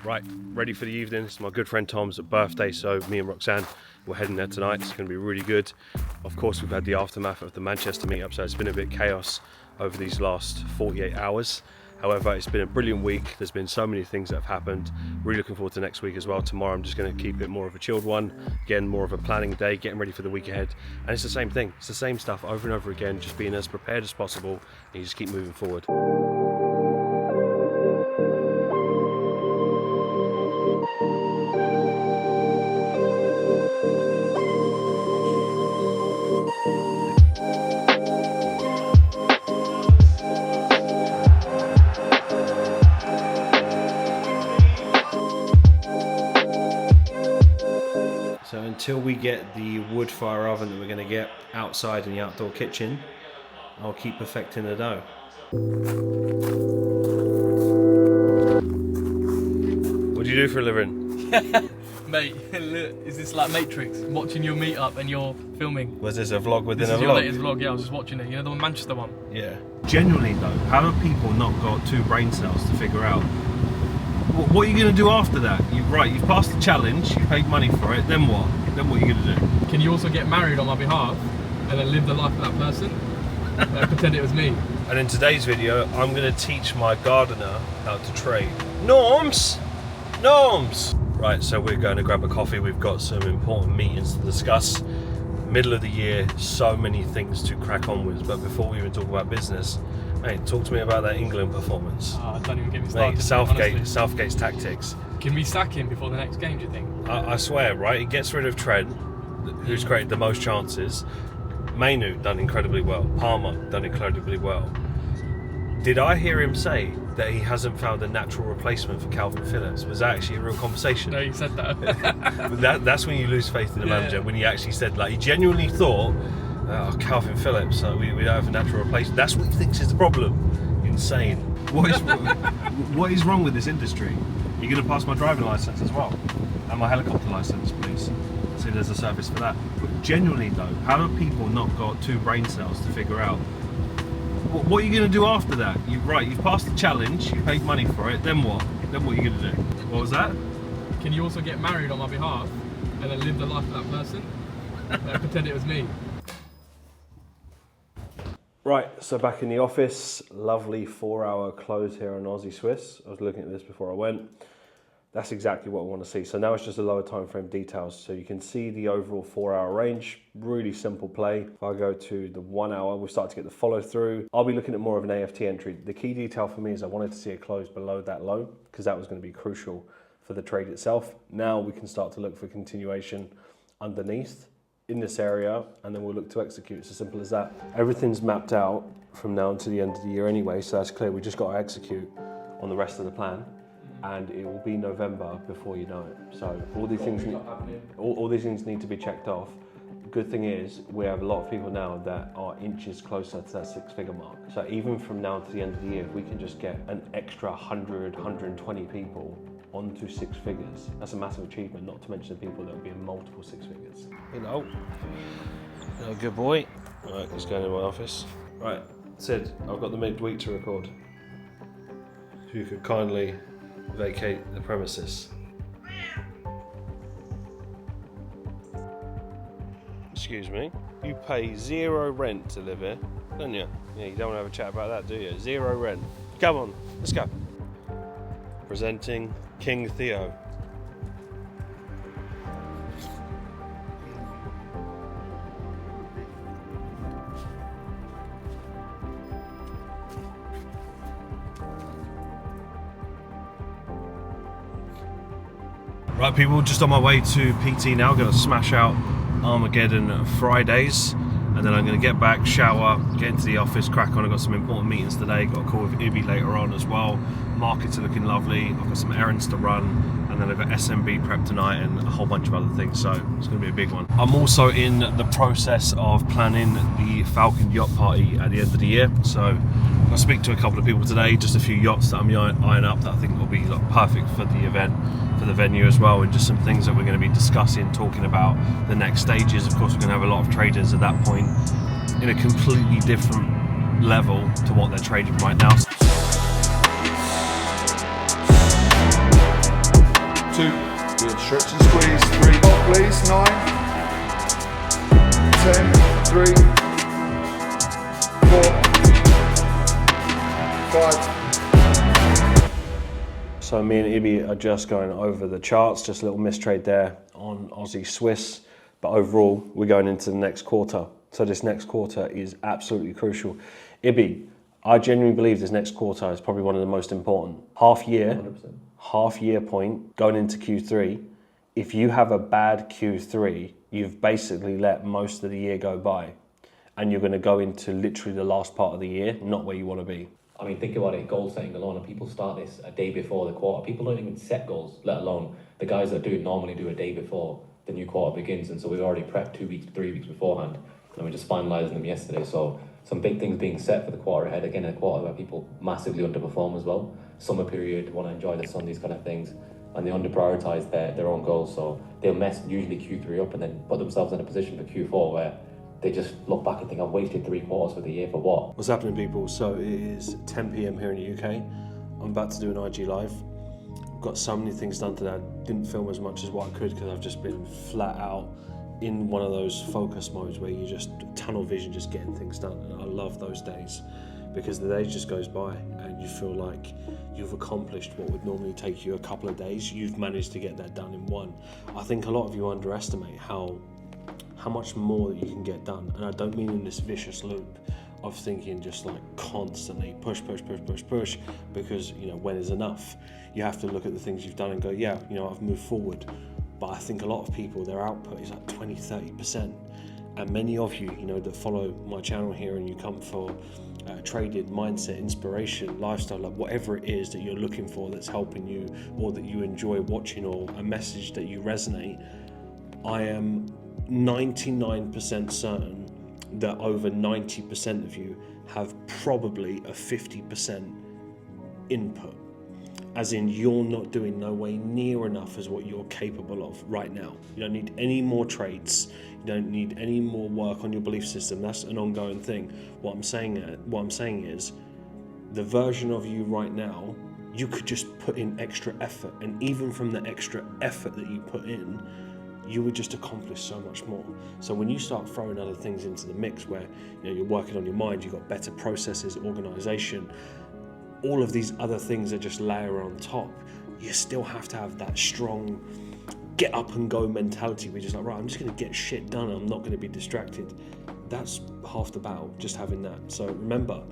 Right, ready for the evening. It's my good friend Tom's birthday, so me and Roxanne, we're heading there tonight. It's going to be really good. Of course, we've had the aftermath of the Manchester meetup, so it's been a bit chaos over these last 48 hours. However, it's been a brilliant week. There's been so many things that have happened. Really looking forward to next week as well. Tomorrow, I'm just going to keep it more of a chilled one. Again, more of a planning day, getting ready for the week ahead. And it's the same thing. It's the same stuff over and over again, just being as prepared as possible, and you just keep moving forward. So until we get the wood fire oven that we're going to get outside in the outdoor kitchen, I'll keep perfecting the dough. What do you do for a living? Mate, is this like Matrix? Watching your meetup and you're filming? Was this a vlog within This a is vlog? your latest vlog, yeah, I was just watching it. You know the Manchester one? Yeah. Genuinely though, how have people not got two brain cells to figure out what are you going to do after that? You've passed the challenge, you paid money for it, then what? Then what are you going to do? Can you also get married on my behalf and then live the life of that person? Pretend it was me. And in today's video, I'm going to teach my gardener how to trade. Norms! Norms! Right, so we're going to grab a coffee. We've got some important meetings to discuss. Middle of the year, so many things to crack on with. But before we even talk about business, mate, talk to me about that England performance. Don't even get me started. Mate, Southgate's tactics. Can we sack him before the next game, do you think? I swear, right? He gets rid of Trent, who's created the most chances. Mainu done incredibly well. Palmer done incredibly well. Did I hear him say that he hasn't found a natural replacement for Calvin Phillips? Was that actually a real conversation? No, you said that. That's when you lose faith in the manager, when he actually said, like, he genuinely thought, oh, Calvin Phillips, we don't have a natural replacement. That's what he thinks is the problem. Insane. What is wrong with this industry? You're going to pass my driving licence as well? And my helicopter licence, please. See, there's a service for that. But genuinely though, how have people not got two brain cells to figure out what are you going to do after that? You've passed the challenge, you paid money for it, then what? Then what are you going to do? What was that? Can you also get married on my behalf and then live the life of that person? Pretend it was me. Right, so back in the office, lovely 4-hour close here on Aussie Swiss. I was looking at this before I went. That's exactly what I want to see. So now it's just a lower time frame details. So you can see the overall 4-hour range, really simple play. If I go to the 1 hour, we'll start to get the follow through. I'll be looking at more of an AFT entry. The key detail for me is I wanted to see it close below that low because that was going to be crucial for the trade itself. Now we can start to look for continuation underneath in this area, and then we'll look to execute. It's as simple as that. Everything's mapped out from now until the end of the year anyway, so that's clear. We just got to execute on the rest of the plan, and it will be November before you know it. So all these things need to be checked off. The good thing is we have a lot of people now that are inches closer to that 6-figure mark. So even from now to the end of the year, if we can just get an extra 100, 120 people onto 6 figures, that's a massive achievement, not to mention the people that will be in multiple 6 figures. Hello, good boy. All right, let's go into my office. Right, Sid, I've got the midweek to record. If you could kindly vacate the premises. Excuse me, you pay 0 rent to live here, don't you? Yeah, you don't want to have a chat about that, do you? 0 rent. Come on, let's go. Presenting King Theo. Right people, just on my way to PT now, going to smash out Armageddon Fridays, and then I'm going to get back, shower, get into the office, crack on. I've got some important meetings today, got a call with Ubi later on as well. Markets are looking lovely, I've got some errands to run, and then I've got SMB prep tonight and a whole bunch of other things, so it's going to be a big one. I'm also in the process of planning the Falcon yacht party at the end of the year, so I'll speak to a couple of people today, just a few yachts that I'm eyeing up that I think will be like perfect for the event, for the venue as well, and just some things that we're going to be discussing, talking about the next stages. Of course, we're going to have a lot of traders at that point in a completely different level to what they're trading right now. Stretch and squeeze, 3 hot please, 9, 10, 3, 4, 5. So me and Ibby are just going over the charts, just a little mistrade there on Aussie Swiss, but overall we're going into the next quarter. So this next quarter is absolutely crucial. Ibby, I genuinely believe this next quarter is probably one of the most important. Half year 100%. Half year point going into Q3. If you have a bad Q3, you've basically let most of the year go by, and you're going to go into literally the last part of the year not where you want to be. I mean, think about it, goal setting alone, and people start this a day before the quarter. People don't even set goals, let alone the guys that do it normally do a day before the new quarter begins, and so we've already prepped 2 weeks, 3 weeks beforehand, and we're just finalising them yesterday. So some big things being set for the quarter ahead. Again, a quarter where people massively underperform as well. Summer period, want to enjoy the sun, these kind of things, and they under-prioritise their own goals, so they'll mess usually Q3 up and then put themselves in a position for Q4 where they just look back and think, I've wasted 3 quarters for the year for what? What's happening, people? So it is 10 p.m. here in the UK. I'm about to do an IG live. I've got so many things done today. I didn't film as much as what I could because I've just been flat out in one of those focus modes where you just tunnel vision, just getting things done. And I love those days because the day just goes by and you feel like you've accomplished what would normally take you a couple of days. You've managed to get that done in one. I think a lot of you underestimate how much more that you can get done. And I don't mean in this vicious loop of thinking just like constantly push, because, you know, when is enough? You have to look at the things you've done and go, yeah, you know, I've moved forward. But I think a lot of people, their output is like 20, 30%. And many of you, you know, that follow my channel here and you come for trading, mindset, inspiration, lifestyle, like whatever it is that you're looking for that's helping you or that you enjoy watching or a message that you resonate, I am 99% certain that over 90% of you have probably a 50% input. As in, you're not doing no way near enough as what you're capable of right now. You don't need any more traits. You don't need any more work on your belief system. That's an ongoing thing. What I'm saying is, the version of you right now, you could just put in extra effort, and even from the extra effort that you put in, you would just accomplish so much more. So when you start throwing other things into the mix, where you're working on your mind, you've got better processes, organization, all of these other things that just layer on top, you still have to have that strong get up and go mentality where you're just like, right, I'm just going to get shit done, I'm not going to be distracted. That's half the battle, just having that. So remember,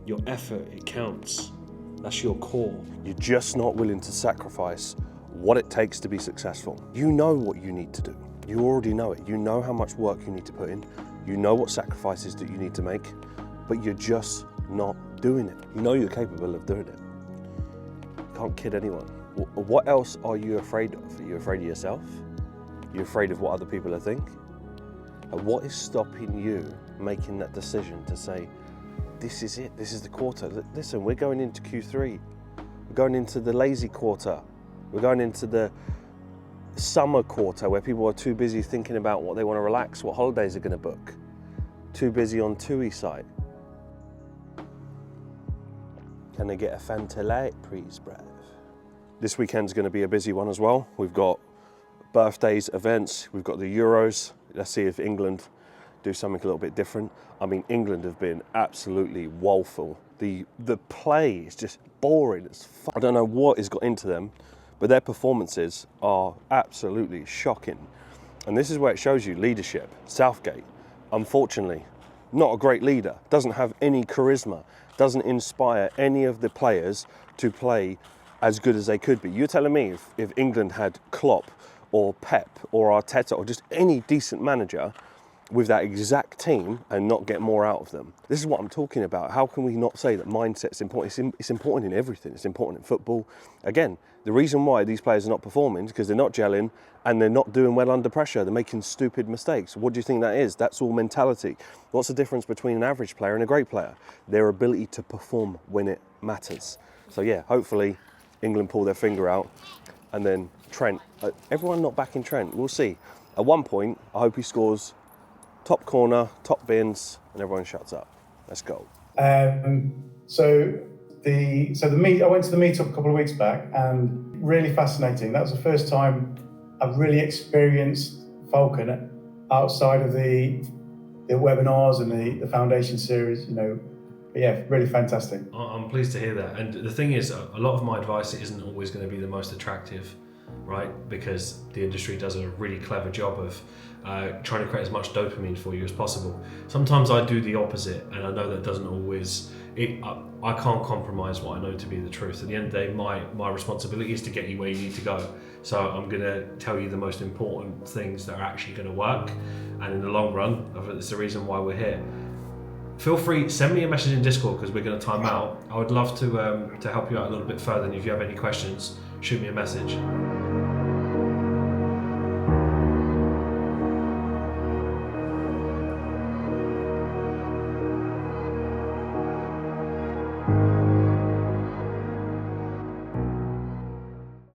your effort, it counts. That's your core. You're just not willing to sacrifice what it takes to be successful. You know what you need to do. You already know it. You know how much work you need to put in. You know what sacrifices that you need to make, but you're just not doing it. You know you're capable of doing it. You can't kid anyone. What else are you afraid of? Are you afraid of yourself? Are you afraid of what other people will think? And what is stopping you making that decision to say, this is it, this is the quarter. Listen, we're going into Q3. We're going into the lazy quarter. We're going into the summer quarter where people are too busy thinking about what they want to relax, what holidays they're going to book. Too busy on TUI site. Can they get a Fanta Light, please, bruv? This weekend's going to be a busy one as well. We've got birthdays, events, we've got the Euros. Let's see if England do something a little bit different. I mean, England have been absolutely woeful. The play is just boring as fuck. I don't know what has got into them, but their performances are absolutely shocking. And this is where it shows you leadership. Southgate, unfortunately, not a great leader, doesn't have any charisma, doesn't inspire any of the players to play as good as they could be. You're telling me if England had Klopp or Pep or Arteta or just any decent manager with that exact team and not get more out of them. This is what I'm talking about. How can we not say that mindset's important? It's important in everything. It's important in football. Again, the reason why these players are not performing is because they're not gelling and they're not doing well under pressure. They're making stupid mistakes. What do you think that is? That's all mentality. What's the difference between an average player and a great player? Their ability to perform when it matters. So yeah, hopefully England pull their finger out, and then Trent. Everyone not backing Trent. We'll see. At one point, I hope he scores top corner, top bins, and everyone shuts up. Let's go. So the meet. I went to the meetup a couple of weeks back, and really fascinating. That was the first time I've really experienced Falcon outside of the webinars and the foundation series, you know. But yeah, really fantastic. I'm pleased to hear that. And the thing is, a lot of my advice isn't always going to be the most attractive, right? Because the industry does a really clever job of trying to create as much dopamine for you as possible. Sometimes I do the opposite, and I know that doesn't always, I can't compromise what I know to be the truth. At the end of the day, my responsibility is to get you where you need to go. So I'm going to tell you the most important things that are actually going to work. And in the long run, it's the reason why we're here. Feel free, send me a message in Discord because we're going to time out. I would love to help you out a little bit further, and if you have any questions, shoot me a message.